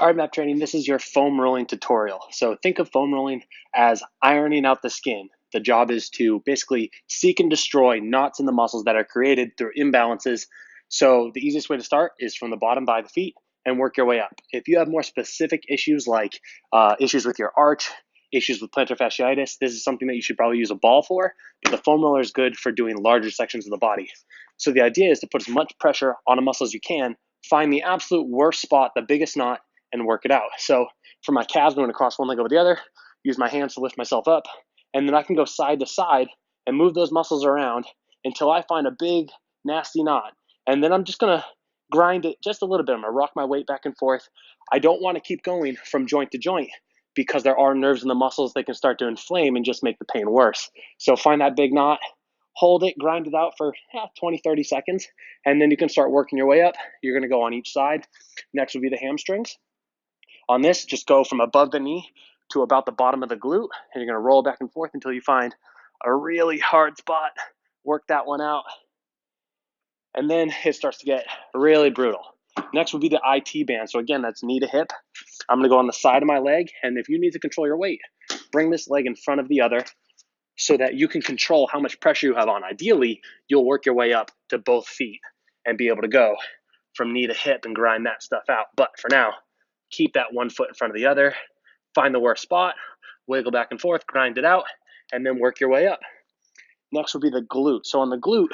All right, map training, this is your foam rolling tutorial. So think of foam rolling as ironing out the skin. The job is to basically seek and destroy knots in the muscles that are created through imbalances. So the easiest way to start is from the bottom by the feet and work your way up. If you have more specific issues like issues with your arch, issues with plantar fasciitis, this is something that you should probably use a ball for, but the foam roller is good for doing larger sections of the body. So the idea is to put as much pressure on a muscle as you can, find the absolute worst spot, the biggest knot, and work it out. So for my calves, I'm going to cross one leg over the other, use my hands to lift myself up, and then I can go side to side and move those muscles around until I find a big, nasty knot. And then I'm just going to grind it just a little bit. I'm going to rock my weight back and forth. I don't want to keep going from joint to joint because there are nerves in the muscles that can start to inflame and just make the pain worse. So find that big knot, hold it, grind it out for 20, 30 seconds, and then you can start working your way up. You're going to go on each side. Next would be the hamstrings. On this, just go from above the knee to about the bottom of the glute, and you're going to roll back and forth until you find a really hard spot. Work that one out, and then it starts to get really brutal. Next would be the IT band. So again, that's knee to hip. I'm going to go on the side of my leg, and if you need to control your weight, bring this leg in front of the other so that you can control how much pressure you have on. Ideally, you'll work your way up to both feet and be able to go from knee to hip and grind that stuff out. But for now, keep that one foot in front of the other, find the worst spot, wiggle back and forth, grind it out, and then work your way up. Next would be the glute. So on the glute,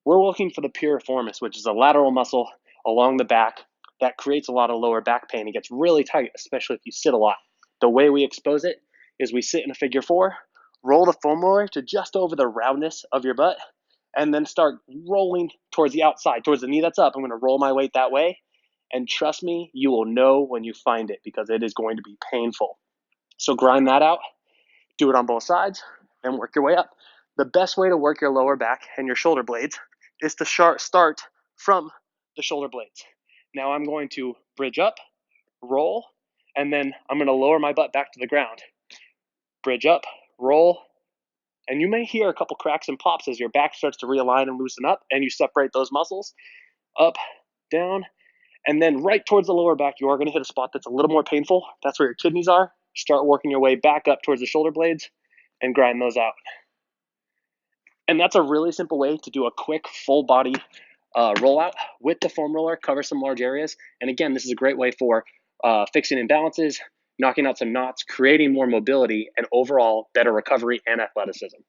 we're looking for the piriformis, which is a lateral muscle along the back that creates a lot of lower back pain. It gets really tight, especially if you sit a lot. The way we expose it is we sit in a figure four, roll the foam roller to just over the roundness of your butt, and then start rolling towards the outside, towards the knee that's up. I'm going to roll my weight that way. And trust me, you will know when you find it because it is going to be painful. So grind that out, do it on both sides, and work your way up. The best way to work your lower back and your shoulder blades is to start from the shoulder blades. Now I'm going to bridge up, roll, and then I'm going to lower my butt back to the ground. Bridge up, roll, and you may hear a couple cracks and pops as your back starts to realign and loosen up, and you separate those muscles up, down, and then right towards the lower back, you are going to hit a spot that's a little more painful. That's where your kidneys are. Start working your way back up towards the shoulder blades and grind those out. And that's a really simple way to do a quick full body rollout with the foam roller, cover some large areas. And again, this is a great way for fixing imbalances, knocking out some knots, creating more mobility, and overall better recovery and athleticism.